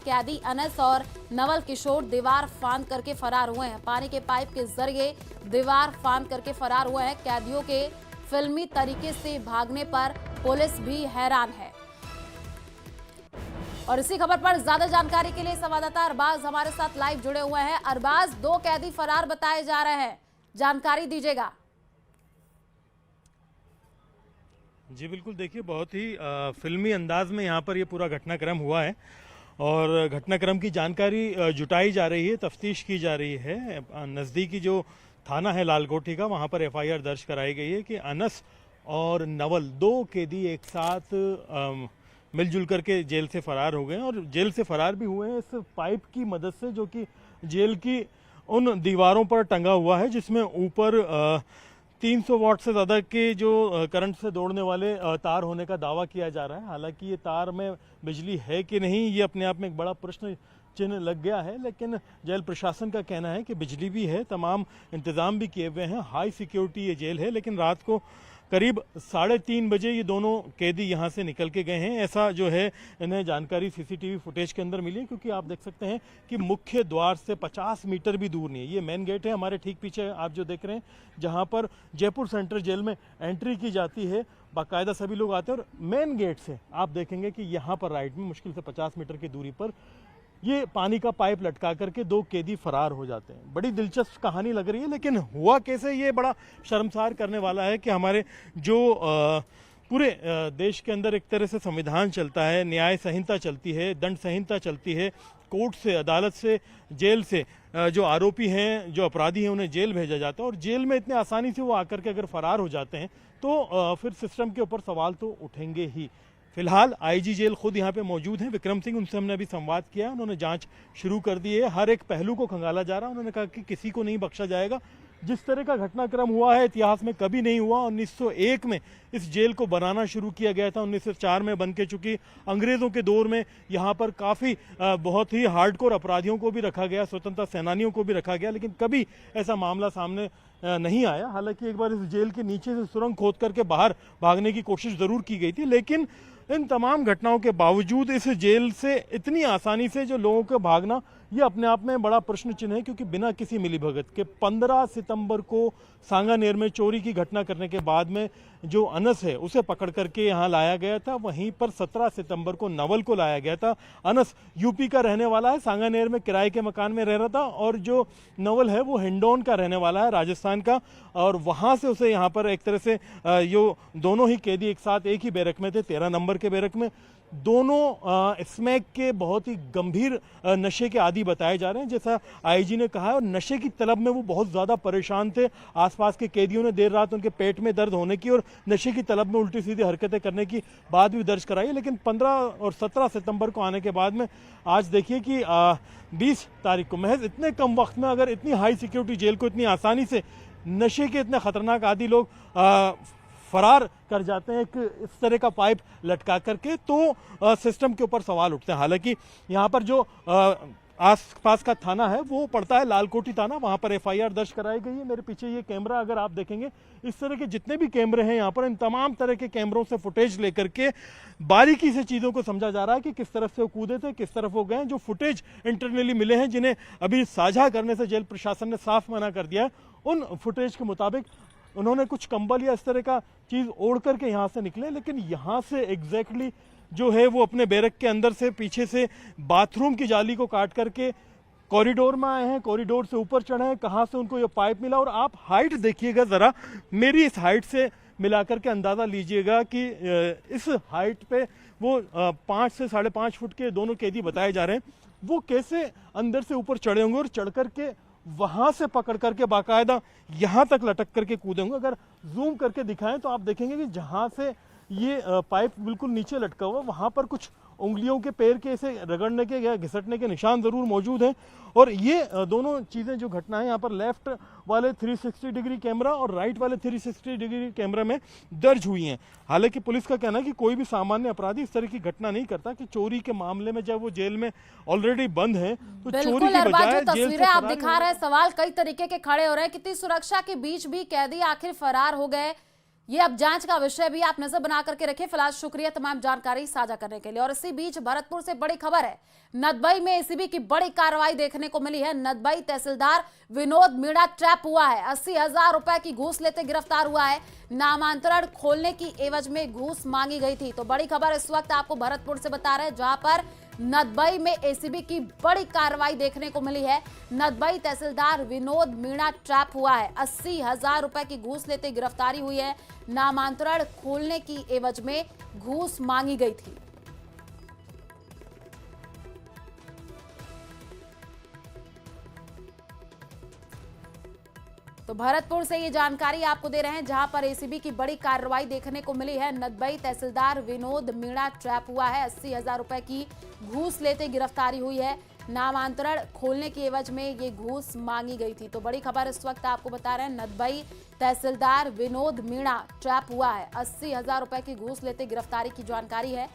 कैदी अनस और नवल किशोर दीवार फांद करके फरार हुए हैं। पानी के पाइप के जरिए दीवार फांद करके फरार हुए हैं। कैदियों के फिल्मी तरीके से भागने पर पुलिस भी हैरान है। और इसी खबर पर ज्यादा जानकारी के लिए संवाददाता अरबाज हमारे साथ लाइव जुड़े हुए हैं। अरबाज, 2 कैदी फरार बताए जा रहे हैं, जानकारी दीजिएगा। जी बिल्कुल, देखिए बहुत ही फिल्मी अंदाज में यहाँ पर ये पूरा घटनाक्रम हुआ है और घटनाक्रम की जानकारी जुटाई जा रही है, तफ्तीश की जा रही है। नज़दीकी जो थाना है लालकोठी का, वहाँ पर एफआईआर दर्ज कराई गई है कि अनस और नवल 2 कैदी एक साथ मिलजुल करके जेल से फरार हो गए हैं और जेल से फरार भी हुए हैं इस पाइप की मदद से जो कि जेल की उन दीवारों पर टंगा हुआ है, जिसमें ऊपर 300 वाट से ज़्यादा के जो करंट से दौड़ने वाले तार होने का दावा किया जा रहा है। हालांकि ये तार में बिजली है कि नहीं, ये अपने आप में एक बड़ा प्रश्न चिन्ह लग गया है, लेकिन जेल प्रशासन का कहना है कि बिजली भी है, तमाम इंतज़ाम भी किए हुए हैं, हाई सिक्योरिटी ये जेल है। लेकिन रात को करीब 3:30 बजे ये दोनों कैदी यहाँ से निकल के गए हैं, ऐसा जो है इन्हें जानकारी सीसीटीवी फुटेज के अंदर मिली है। क्योंकि आप देख सकते हैं कि मुख्य द्वार से 50 मीटर भी दूर नहीं है, ये मेन गेट है हमारे ठीक पीछे आप जो देख रहे हैं, जहाँ पर जयपुर सेंट्रल जेल में एंट्री की जाती है। बाकायदा सभी लोग आते हैं और मेन गेट से आप देखेंगे कि यहाँ पर राइट में मुश्किल से 50 मीटर की दूरी पर ये पानी का पाइप लटका करके 2 कैदी फरार हो जाते हैं। बड़ी दिलचस्प कहानी लग रही है, लेकिन हुआ कैसे ये बड़ा शर्मसार करने वाला है कि हमारे जो पूरे देश के अंदर एक तरह से संविधान चलता है, न्याय संहिता चलती है, दंड संहिता चलती है, कोर्ट से, अदालत से, जेल से जो आरोपी हैं, जो अपराधी हैं, उन्हें जेल भेजा जाता है और जेल में इतने आसानी से वो आकर के अगर फरार हो जाते हैं तो फिर सिस्टम के ऊपर सवाल तो उठेंगे ही। फिलहाल आईजी जेल खुद यहाँ पे मौजूद हैं, विक्रम सिंह, उनसे हमने अभी संवाद किया है। उन्होंने जांच शुरू कर दी है, हर एक पहलू को खंगाला जा रहा है। उन्होंने कहा कि किसी को नहीं बख्शा जाएगा। जिस तरह का घटनाक्रम हुआ है इतिहास में कभी नहीं हुआ। 1901 में इस जेल को बनाना शुरू किया गया था, 1904 में बन के चुकी। अंग्रेज़ों के दौर में यहाँ पर काफ़ी बहुत ही हार्डकोर अपराधियों को भी रखा गया, स्वतंत्रता सेनानियों को भी रखा गया, लेकिन कभी ऐसा मामला सामने नहीं आया। हालांकि एक बार इस जेल के नीचे से सुरंग खोद करके बाहर भागने की कोशिश ज़रूर की गई थी, लेकिन इन तमाम घटनाओं के बावजूद इस जेल से इतनी आसानी से जो लोगों का भागना, ये अपने आप में बड़ा प्रश्न चिन्ह है। क्योंकि बिना किसी मिलीभगत के 15 सितंबर को सांगानेर में चोरी की घटना करने के बाद में जो अनस है उसे पकड़ करके यहाँ लाया गया था। वहीं पर 17 सितंबर को नवल को लाया गया था। अनस यूपी का रहने वाला है, सांगानेर में किराए के मकान में रह रहा था, और जो नवल है वो हिंडौन का रहने वाला है, राजस्थान का, और वहाँ से उसे यहाँ पर एक तरह से यो दोनों ही कैदी एक साथ एक ही बैरक में थे, 13 नंबर के बैरक में। दोनों स्मैक के बहुत ही गंभीर नशे के आदी बताए जा रहे हैं, जैसा आईजी ने कहा है, और नशे की तलब में वो बहुत ज़्यादा परेशान थे। आसपास के कैदियों ने देर रात उनके पेट में दर्द होने की और नशे की तलब में उल्टी सीधी हरकतें करने की बात भी दर्ज कराई। लेकिन 15 और 17 सितंबर को आने के बाद में आज देखिए कि 20 तारीख को महज इतने कम वक्त में अगर इतनी हाई सिक्योरिटी जेल को इतनी आसानी से नशे के इतने खतरनाक आदी लोग फरार कर जाते हैं, एक इस तरह का पाइप लटका करके, तो सिस्टम के ऊपर सवाल उठते हैं। हालांकि यहाँ पर जो आसपास का थाना है वो पड़ता है लालकोठी थाना, वहाँ पर एफआईआर दर्ज कराई गई है। मेरे पीछे ये कैमरा अगर आप देखेंगे, इस तरह के जितने भी कैमरे हैं यहाँ पर, इन तमाम तरह के कैमरों से फुटेज लेकर के बारीकी से चीज़ों को समझा जा रहा है कि किस तरफ से वो कूदे थे, किस तरफ वो गए। जो फुटेज इंटरनली मिले हैं, जिन्हें अभी साझा करने से जेल प्रशासन ने साफ मना कर दिया है, उन फुटेज के मुताबिक उन्होंने कुछ कंबल या इस तरह का चीज़ ओढ़ करके यहाँ से निकले, लेकिन यहाँ से एग्जैक्टली जो है वो अपने बैरक के अंदर से पीछे से बाथरूम की जाली को काट करके कॉरिडोर में आए हैं, कॉरिडोर से ऊपर चढ़े हैं। कहाँ से उनको ये पाइप मिला, और आप हाइट देखिएगा ज़रा, मेरी इस हाइट से मिलाकर के अंदाज़ा लीजिएगा कि इस हाइट पे वो 5 से 5.5 फुट के दोनों कैदी बताए जा रहे हैं, वो कैसे अंदर से ऊपर चढ़े होंगे और चढ़ करके वहां से पकड़ करके बाकायदा यहां तक लटक करके कूदे होंगे। अगर जूम करके दिखाएं तो आप देखेंगे कि जहां से ये पाइप बिल्कुल नीचे लटका हुआ, वहां पर कुछ उंगलियों के पैर के ऐसे रगड़ने के या घिसटने के निशान जरूर मौजूद हैं। और ये दोनों चीज़ें जो घटना है यहाँ पर लेफ्ट वाले 360 डिग्री कैमरा और राइट वाले 360 डिग्री कैमरा में दर्ज हुई हैं। हालांकि पुलिस का कहना है कि कोई भी सामान्य अपराधी इस तरह की घटना नहीं करता, कि चोरी के मामले में जब वो जेल में ऑलरेडी बंद है तो चोरी के बजाय तस्वीरें आप दिखा रहे हैं, सवाल कई तरीके के खड़े हो रहे हैं। कितनी सुरक्षा के बीच भी कैदी आखिर फरार हो गए, ये अब जांच का विषय भी आप नजर बना करके रखें। फिलहाल शुक्रिया तमाम जानकारी साझा करने के लिए। और इसी बीच भरतपुर से बड़ी खबर है, नदबई में एसीबी की बड़ी कार्रवाई देखने को मिली है। नदबई तहसीलदार विनोद मीणा ट्रैप हुआ है, 80,000 रुपए की घूस लेते गिरफ्तार हुआ है। नामांतरण खोलने की एवज में घूस मांगी गई थी। तो बड़ी खबर इस वक्त आपको भरतपुर से बता रहे हैं, जहां पर नदबई में एसीबी की बड़ी कार्रवाई देखने को मिली है। नदबई तहसीलदार विनोद मीणा ट्रैप हुआ है, 80,000 रुपए की घूस लेते गिरफ्तारी हुई है। नामांतरण खोलने की एवज में घूस मांगी गई थी। तो भरतपुर से ये जानकारी आपको दे रहे हैं, जहां पर एसीबी की बड़ी कार्रवाई देखने को मिली है। नदबई तहसीलदार विनोद मीणा ट्रैप हुआ है, 80,000 रुपए की घूस लेते गिरफ्तारी हुई है। नामांतरण खोलने की एवज में ये घूस मांगी गई थी। तो बड़ी खबर इस वक्त आपको बता रहे हैं, नदबई तहसीलदार विनोद मीणा ट्रैप हुआ है, 80,000 रुपए की घूस लेते गिरफ्तारी की जानकारी है।